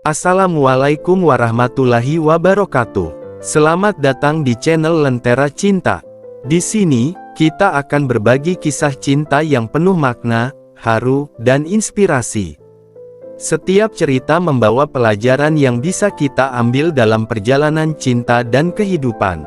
Assalamualaikum warahmatullahi wabarakatuh. Selamat datang di channel Lentera Cinta. Di sini, kita akan berbagi kisah cinta yang penuh makna, haru, dan inspirasi. Setiap cerita membawa pelajaran yang bisa kita ambil dalam perjalanan cinta dan kehidupan.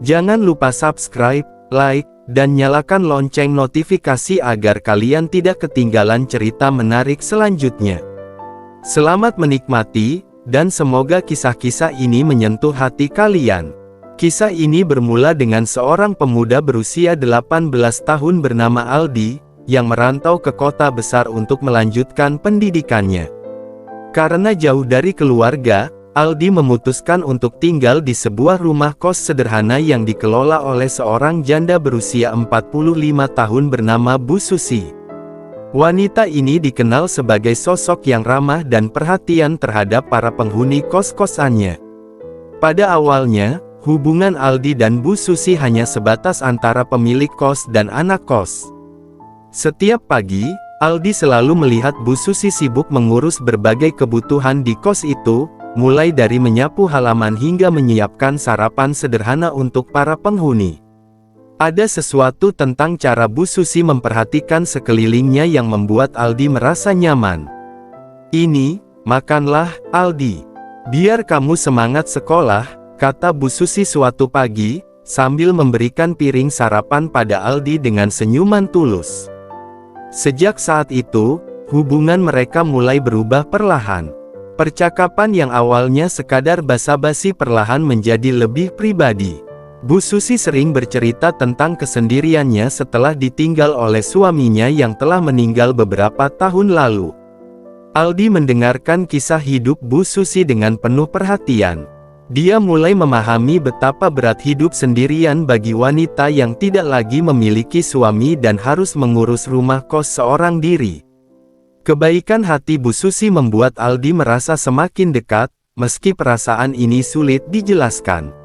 Jangan lupa subscribe, like, dan nyalakan lonceng notifikasi agar kalian tidak ketinggalan cerita menarik selanjutnya. Selamat menikmati, dan semoga kisah-kisah ini menyentuh hati kalian. Kisah ini bermula dengan seorang pemuda berusia 18 tahun bernama Aldi, yang merantau ke kota besar untuk melanjutkan pendidikannya. Karena jauh dari keluarga, Aldi memutuskan untuk tinggal di sebuah rumah kos sederhana yang dikelola oleh seorang janda berusia 45 tahun bernama Bu Susi. Wanita ini dikenal sebagai sosok yang ramah dan perhatian terhadap para penghuni kos-kosannya. Pada awalnya, hubungan Aldi dan Bu Susi hanya sebatas antara pemilik kos dan anak kos. Setiap pagi, Aldi selalu melihat Bu Susi sibuk mengurus berbagai kebutuhan di kos itu, mulai dari menyapu halaman hingga menyiapkan sarapan sederhana untuk para penghuni. Ada sesuatu tentang cara Bu Susi memperhatikan sekelilingnya yang membuat Aldi merasa nyaman. "Ini, makanlah, Aldi. Biar kamu semangat sekolah," kata Bu Susi suatu pagi, sambil memberikan piring sarapan pada Aldi dengan senyuman tulus. Sejak saat itu, hubungan mereka mulai berubah perlahan. Percakapan yang awalnya sekadar basa-basi perlahan menjadi lebih pribadi. Bu Susi sering bercerita tentang kesendiriannya setelah ditinggal oleh suaminya yang telah meninggal beberapa tahun lalu. Aldi mendengarkan kisah hidup Bu Susi dengan penuh perhatian. Dia mulai memahami betapa berat hidup sendirian bagi wanita yang tidak lagi memiliki suami dan harus mengurus rumah kos seorang diri. Kebaikan hati Bu Susi membuat Aldi merasa semakin dekat, meski perasaan ini sulit dijelaskan.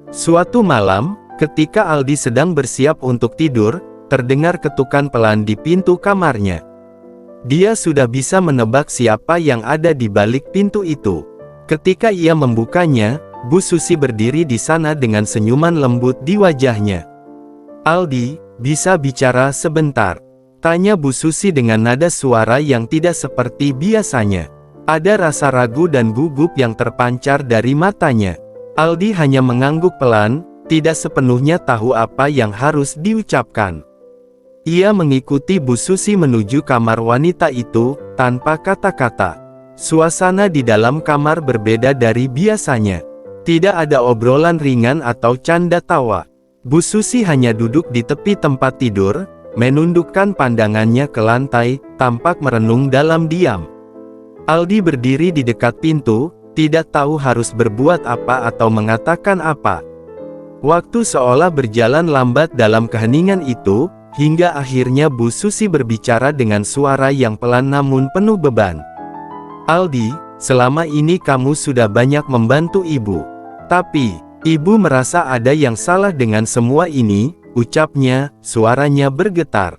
Suatu malam, ketika Aldi sedang bersiap untuk tidur, terdengar ketukan pelan di pintu kamarnya. Dia sudah bisa menebak siapa yang ada di balik pintu itu. Ketika ia membukanya, Bu Susi berdiri di sana dengan senyuman lembut di wajahnya. "Aldi, bisa bicara sebentar?" tanya Bu Susi dengan nada suara yang tidak seperti biasanya. Ada rasa ragu dan gugup yang terpancar dari matanya. Aldi hanya mengangguk pelan, tidak sepenuhnya tahu apa yang harus diucapkan. Ia mengikuti Bu Susi menuju kamar wanita itu, tanpa kata-kata. Suasana di dalam kamar berbeda dari biasanya. Tidak ada obrolan ringan atau canda tawa. Bu Susi hanya duduk di tepi tempat tidur, menundukkan pandangannya ke lantai, tampak merenung dalam diam. Aldi berdiri di dekat pintu, tidak tahu harus berbuat apa atau mengatakan apa. Waktu seolah berjalan lambat dalam keheningan itu, hingga akhirnya Bu Susi berbicara dengan suara yang pelan namun penuh beban. "Aldi, selama ini kamu sudah banyak membantu Ibu. Tapi, Ibu merasa ada yang salah dengan semua ini," ucapnya, suaranya bergetar.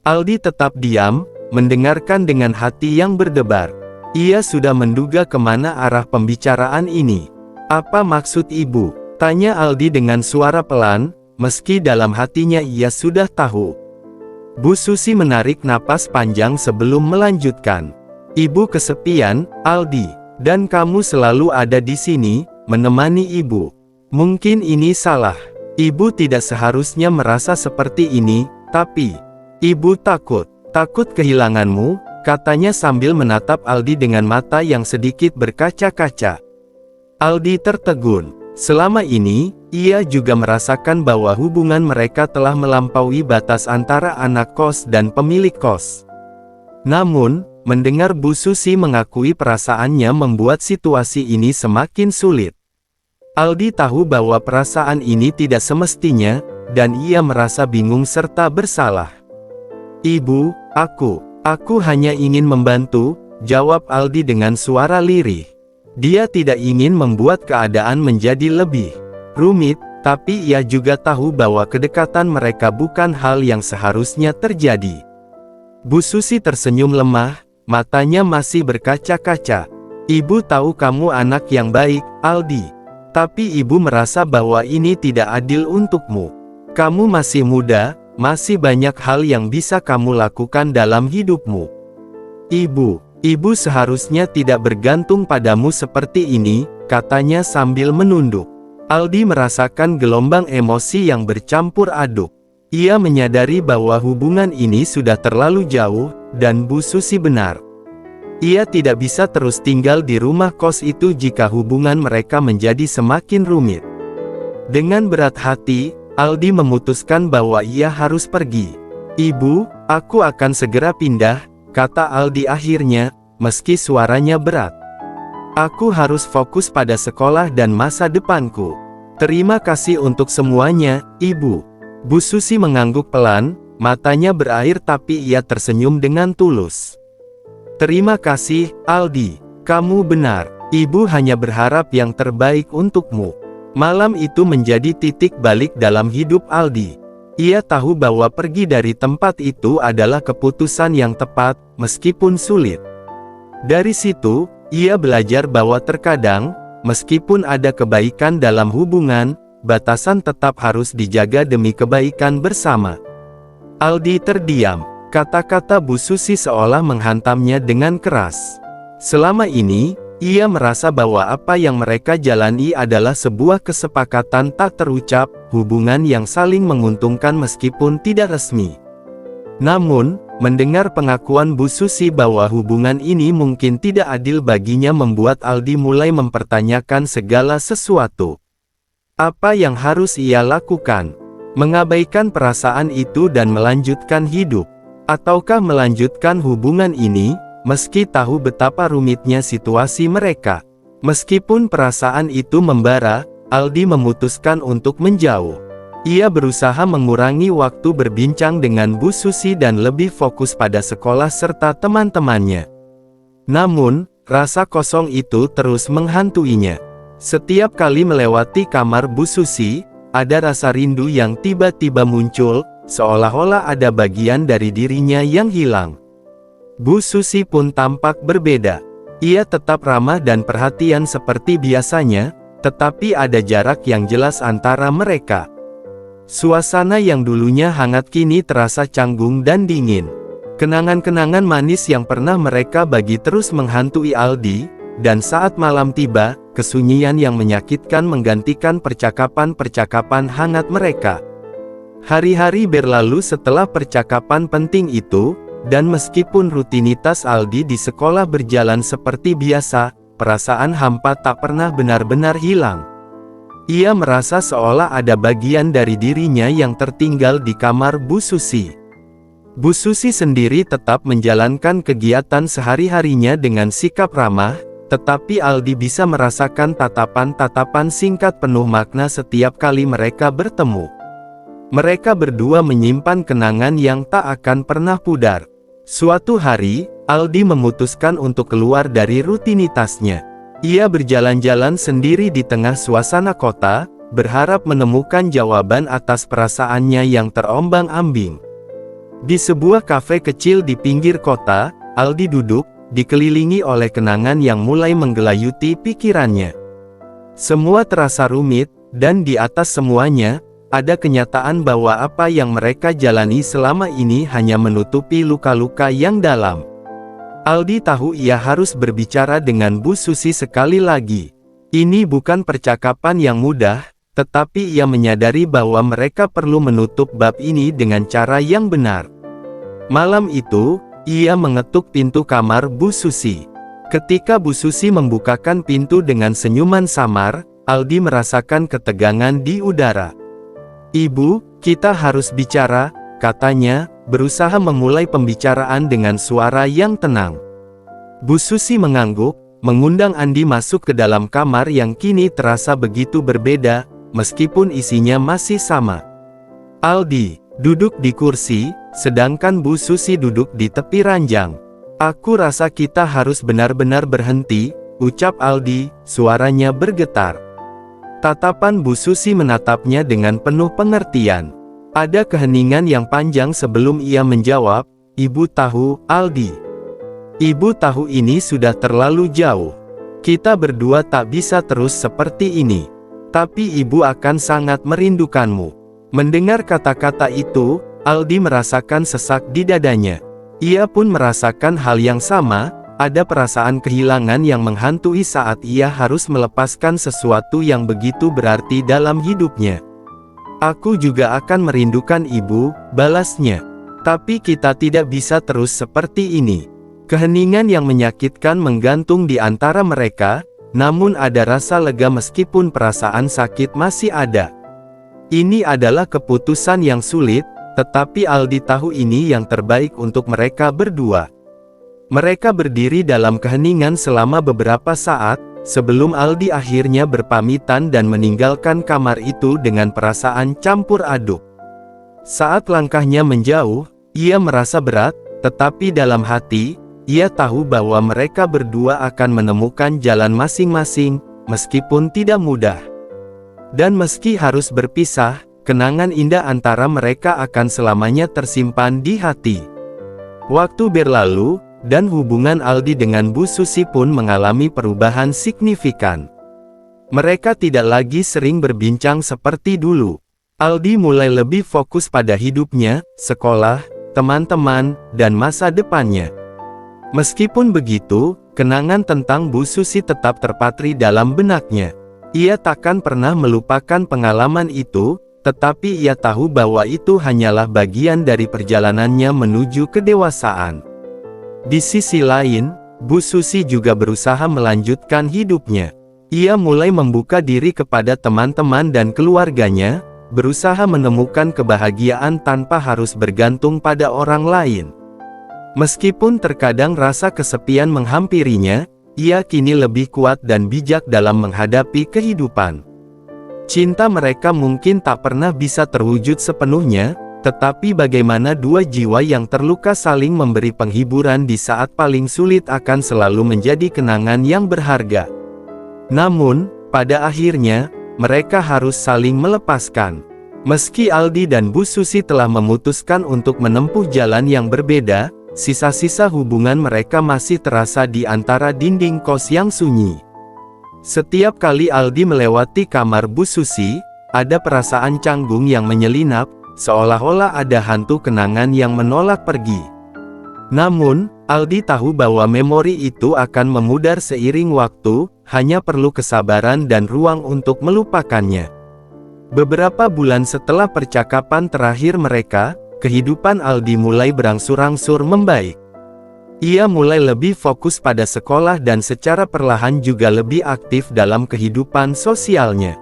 Aldi tetap diam, mendengarkan dengan hati yang berdebar. Ia sudah menduga kemana arah pembicaraan ini. "Apa maksud Ibu?" tanya Aldi dengan suara pelan, meski dalam hatinya ia sudah tahu. Bu Susi menarik napas panjang sebelum melanjutkan. "Ibu kesepian, Aldi, dan kamu selalu ada di sini, menemani Ibu. Mungkin ini salah. Ibu tidak seharusnya merasa seperti ini, tapi Ibu takut kehilanganmu," katanya sambil menatap Aldi dengan mata yang sedikit berkaca-kaca. Aldi tertegun. Selama ini, ia juga merasakan bahwa hubungan mereka telah melampaui batas antara anak kos dan pemilik kos. Namun, mendengar Bu Susi mengakui perasaannya membuat situasi ini semakin sulit. Aldi tahu bahwa perasaan ini tidak semestinya, dan ia merasa bingung serta bersalah. "Ibu, Aku hanya ingin membantu," jawab Aldi dengan suara lirih. Dia tidak ingin membuat keadaan menjadi lebih rumit, tapi ia juga tahu bahwa kedekatan mereka bukan hal yang seharusnya terjadi. Bu Susi tersenyum lemah, matanya masih berkaca-kaca. Ibu tahu kamu anak yang baik, Aldi. Tapi ibu merasa bahwa ini tidak adil untukmu. Kamu masih muda, masih banyak hal yang bisa kamu lakukan dalam hidupmu. Ibu seharusnya tidak bergantung padamu seperti ini, katanya sambil menunduk. Aldi merasakan gelombang emosi yang bercampur aduk. Ia menyadari bahwa hubungan ini sudah terlalu jauh, dan Bu Susi benar. Ia tidak bisa terus tinggal di rumah kos itu jika hubungan mereka menjadi semakin rumit. Dengan berat hati, Aldi memutuskan bahwa ia harus pergi. Ibu, aku akan segera pindah, kata Aldi akhirnya, meski suaranya berat. Aku harus fokus pada sekolah dan masa depanku. Terima kasih untuk semuanya, Ibu. Bu Susi mengangguk pelan, matanya berair tapi ia tersenyum dengan tulus. Terima kasih, Aldi. Kamu benar. Ibu hanya berharap yang terbaik untukmu. Malam itu menjadi titik balik dalam hidup Aldi. Ia tahu bahwa pergi dari tempat itu adalah keputusan yang tepat, meskipun sulit. Dari situ, ia belajar bahwa terkadang, meskipun ada kebaikan dalam hubungan, batasan tetap harus dijaga demi kebaikan bersama. Aldi terdiam. Kata-kata Bu Susi seolah menghantamnya dengan keras. Selama ini, ia merasa bahwa apa yang mereka jalani adalah sebuah kesepakatan tak terucap, hubungan yang saling menguntungkan meskipun tidak resmi. Namun, mendengar pengakuan Bu Susi bahwa hubungan ini mungkin tidak adil baginya membuat Aldi mulai mempertanyakan segala sesuatu. Apa yang harus ia lakukan? Mengabaikan perasaan itu dan melanjutkan hidup? Ataukah melanjutkan hubungan ini, meski tahu betapa rumitnya situasi mereka? Meskipun perasaan itu membara, Aldi memutuskan untuk menjauh. Ia berusaha mengurangi waktu berbincang dengan Bu Susi dan lebih fokus pada sekolah serta teman-temannya. Namun, rasa kosong itu terus menghantuinya. Setiap kali melewati kamar Bu Susi, ada rasa rindu yang tiba-tiba muncul, seolah-olah ada bagian dari dirinya yang hilang. Bu Susi pun tampak berbeda. Ia tetap ramah dan perhatian seperti biasanya, tetapi ada jarak yang jelas antara mereka. Suasana yang dulunya hangat kini terasa canggung dan dingin. Kenangan-kenangan manis yang pernah mereka bagi terus menghantui Aldi, dan saat malam tiba, kesunyian yang menyakitkan menggantikan percakapan-percakapan hangat mereka. Hari-hari berlalu setelah percakapan penting itu, dan meskipun rutinitas Aldi di sekolah berjalan seperti biasa, perasaan hampa tak pernah benar-benar hilang. Ia merasa seolah ada bagian dari dirinya yang tertinggal di kamar Bu Susi. Bu Susi sendiri tetap menjalankan kegiatan sehari-harinya dengan sikap ramah, tetapi Aldi bisa merasakan tatapan-tatapan singkat penuh makna setiap kali mereka bertemu. Mereka berdua menyimpan kenangan yang tak akan pernah pudar. Suatu hari, Aldi memutuskan untuk keluar dari rutinitasnya. Ia berjalan-jalan sendiri di tengah suasana kota, berharap menemukan jawaban atas perasaannya yang terombang-ambing. Di sebuah kafe kecil di pinggir kota, Aldi duduk, dikelilingi oleh kenangan yang mulai menggelayuti pikirannya. Semua terasa rumit, dan di atas semuanya, ada kenyataan bahwa apa yang mereka jalani selama ini hanya menutupi luka-luka yang dalam. Aldi tahu ia harus berbicara dengan Bu Susi sekali lagi. Ini bukan percakapan yang mudah, tetapi ia menyadari bahwa mereka perlu menutup bab ini dengan cara yang benar. Malam itu, ia mengetuk pintu kamar Bu Susi. Ketika Bu Susi membukakan pintu dengan senyuman samar, Aldi merasakan ketegangan di udara. "Ibu, kita harus bicara," katanya, berusaha memulai pembicaraan dengan suara yang tenang. Bu Susi mengangguk, mengundang Andi masuk ke dalam kamar yang kini terasa begitu berbeda, meskipun isinya masih sama. Aldi duduk di kursi, sedangkan Bu Susi duduk di tepi ranjang. "Aku rasa kita harus benar-benar berhenti," ucap Aldi, suaranya bergetar. Tatapan Bu Susi menatapnya dengan penuh pengertian. Ada keheningan yang panjang sebelum ia menjawab, "Ibu tahu, Aldi. Ibu tahu ini sudah terlalu jauh. Kita berdua tak bisa terus seperti ini. Tapi ibu akan sangat merindukanmu. Mendengar kata-kata itu, Aldi merasakan sesak di dadanya. Ia pun merasakan hal yang sama, ada perasaan kehilangan yang menghantui saat ia harus melepaskan sesuatu yang begitu berarti dalam hidupnya. Aku juga akan merindukan ibu, balasnya. Tapi kita tidak bisa terus seperti ini. Keheningan yang menyakitkan menggantung di antara mereka, namun ada rasa lega meskipun perasaan sakit masih ada. Ini adalah keputusan yang sulit, tetapi Aldi tahu ini yang terbaik untuk mereka berdua. Mereka berdiri dalam keheningan selama beberapa saat, sebelum Aldi akhirnya berpamitan dan meninggalkan kamar itu dengan perasaan campur aduk. Saat langkahnya menjauh, ia merasa berat, tetapi dalam hati, ia tahu bahwa mereka berdua akan menemukan jalan masing-masing, meskipun tidak mudah. Dan meski harus berpisah, kenangan indah antara mereka akan selamanya tersimpan di hati. Waktu berlalu, dan hubungan Aldi dengan Bu Susi pun mengalami perubahan signifikan. Mereka tidak lagi sering berbincang seperti dulu. Aldi mulai lebih fokus pada hidupnya, sekolah, teman-teman, dan masa depannya. Meskipun begitu, kenangan tentang Bu Susi tetap terpatri dalam benaknya. Ia takkan pernah melupakan pengalaman itu, tetapi ia tahu bahwa itu hanyalah bagian dari perjalanannya menuju kedewasaan. Di sisi lain, Bu Susi juga berusaha melanjutkan hidupnya. Ia mulai membuka diri kepada teman-teman dan keluarganya, berusaha menemukan kebahagiaan tanpa harus bergantung pada orang lain. Meskipun terkadang rasa kesepian menghampirinya, ia kini lebih kuat dan bijak dalam menghadapi kehidupan. Cinta mereka mungkin tak pernah bisa terwujud sepenuhnya, tetapi bagaimana dua jiwa yang terluka saling memberi penghiburan di saat paling sulit akan selalu menjadi kenangan yang berharga. Namun, pada akhirnya, mereka harus saling melepaskan. Meski Aldi dan Bu Susi telah memutuskan untuk menempuh jalan yang berbeda, sisa-sisa hubungan mereka masih terasa di antara dinding kos yang sunyi. Setiap kali Aldi melewati kamar Bu Susi, ada perasaan canggung yang menyelinap, seolah-olah ada hantu kenangan yang menolak pergi. Namun, Aldi tahu bahwa memori itu akan memudar seiring waktu, hanya perlu kesabaran dan ruang untuk melupakannya. Beberapa bulan setelah percakapan terakhir mereka, kehidupan Aldi mulai berangsur-angsur membaik. Ia mulai lebih fokus pada sekolah dan secara perlahan juga lebih aktif dalam kehidupan sosialnya.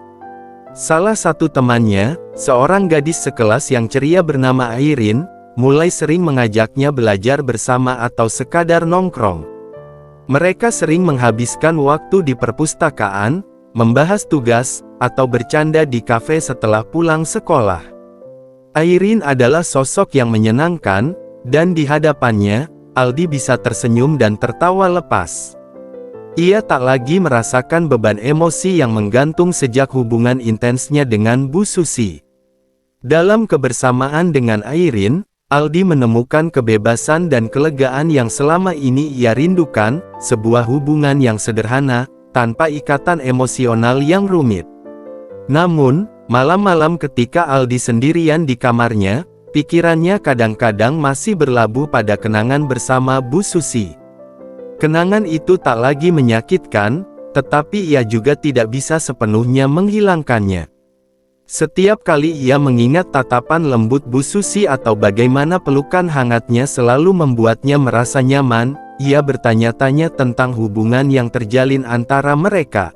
Salah satu temannya, seorang gadis sekelas yang ceria bernama Airin, mulai sering mengajaknya belajar bersama atau sekadar nongkrong. Mereka sering menghabiskan waktu di perpustakaan, membahas tugas, atau bercanda di kafe setelah pulang sekolah. Airin adalah sosok yang menyenangkan, dan di hadapannya, Aldi bisa tersenyum dan tertawa lepas. Ia tak lagi merasakan beban emosi yang menggantung sejak hubungan intensnya dengan Bu Susi. Dalam kebersamaan dengan Airin, Aldi menemukan kebebasan dan kelegaan yang selama ini ia rindukan, sebuah hubungan yang sederhana, tanpa ikatan emosional yang rumit. Namun, malam-malam ketika Aldi sendirian di kamarnya, pikirannya kadang-kadang masih berlabuh pada kenangan bersama Bu Susi. Kenangan itu tak lagi menyakitkan, tetapi ia juga tidak bisa sepenuhnya menghilangkannya. Setiap kali ia mengingat tatapan lembut Bu Susi atau bagaimana pelukan hangatnya selalu membuatnya merasa nyaman, ia bertanya-tanya tentang hubungan yang terjalin antara mereka.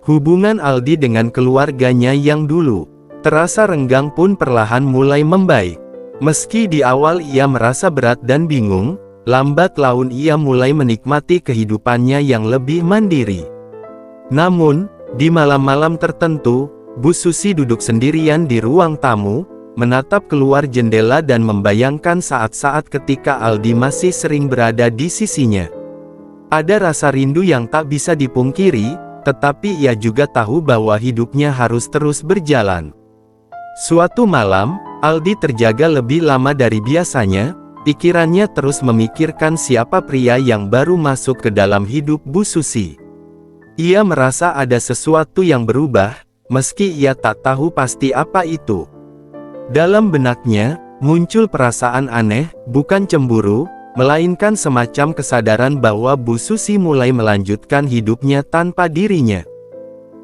Hubungan Aldi dengan keluarganya yang dulu terasa renggang pun perlahan mulai membaik. Meski di awal ia merasa berat dan bingung, lambat laun ia mulai menikmati kehidupannya yang lebih mandiri. Namun, di malam-malam tertentu, Bu Susi duduk sendirian di ruang tamu, menatap keluar jendela dan membayangkan saat-saat ketika Aldi masih sering berada di sisinya. Ada rasa rindu yang tak bisa dipungkiri, tetapi ia juga tahu bahwa hidupnya harus terus berjalan. Suatu malam, Aldi terjaga lebih lama dari biasanya, pikirannya terus memikirkan siapa pria yang baru masuk ke dalam hidup Bu Susi. Ia merasa ada sesuatu yang berubah, meski ia tak tahu pasti apa itu. Dalam benaknya, muncul perasaan aneh, bukan cemburu, melainkan semacam kesadaran bahwa Bu Susi mulai melanjutkan hidupnya tanpa dirinya.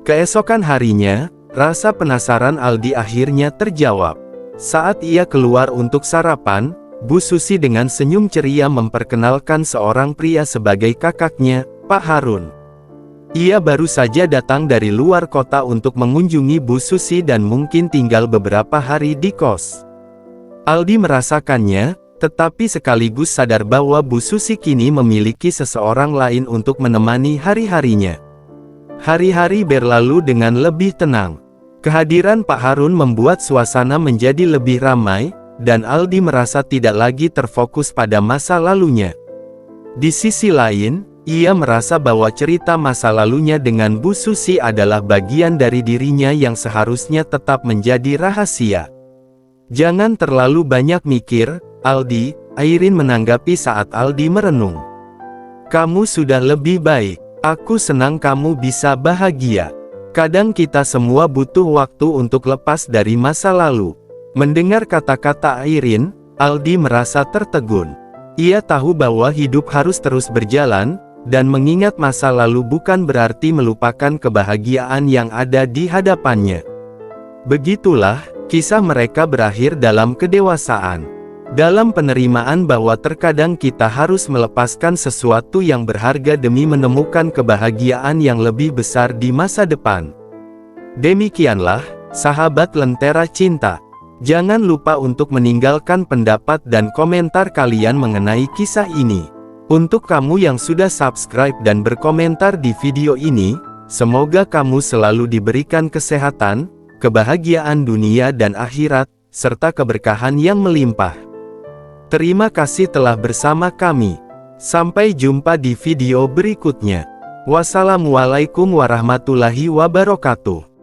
Keesokan harinya, rasa penasaran Aldi akhirnya terjawab. Saat ia keluar untuk sarapan, Bu Susi dengan senyum ceria memperkenalkan seorang pria sebagai kakaknya, Pak Harun. Ia baru saja datang dari luar kota untuk mengunjungi Bu Susi dan mungkin tinggal beberapa hari di kos. Aldi merasakannya, tetapi sekaligus sadar bahwa Bu Susi kini memiliki seseorang lain untuk menemani hari-harinya. Hari-hari berlalu dengan lebih tenang. Kehadiran Pak Harun membuat suasana menjadi lebih ramai, dan Aldi merasa tidak lagi terfokus pada masa lalunya. Di sisi lain, ia merasa bahwa cerita masa lalunya dengan Bu Susi adalah bagian dari dirinya yang seharusnya tetap menjadi rahasia. Jangan terlalu banyak mikir, Aldi, Airin menanggapi saat Aldi merenung. Kamu sudah lebih baik. Aku senang kamu bisa bahagia. Kadang kita semua butuh waktu untuk lepas dari masa lalu. Mendengar kata-kata Airin, Aldi merasa tertegun. Ia tahu bahwa hidup harus terus berjalan, dan mengingat masa lalu bukan berarti melupakan kebahagiaan yang ada di hadapannya. Begitulah, kisah mereka berakhir dalam kedewasaan. Dalam penerimaan bahwa terkadang kita harus melepaskan sesuatu yang berharga demi menemukan kebahagiaan yang lebih besar di masa depan. Demikianlah, sahabat Lentera Cinta. Jangan lupa untuk meninggalkan pendapat dan komentar kalian mengenai kisah ini. Untuk kamu yang sudah subscribe dan berkomentar di video ini, semoga kamu selalu diberikan kesehatan, kebahagiaan dunia dan akhirat, serta keberkahan yang melimpah. Terima kasih telah bersama kami. Sampai jumpa di video berikutnya. Wassalamualaikum warahmatullahi wabarakatuh.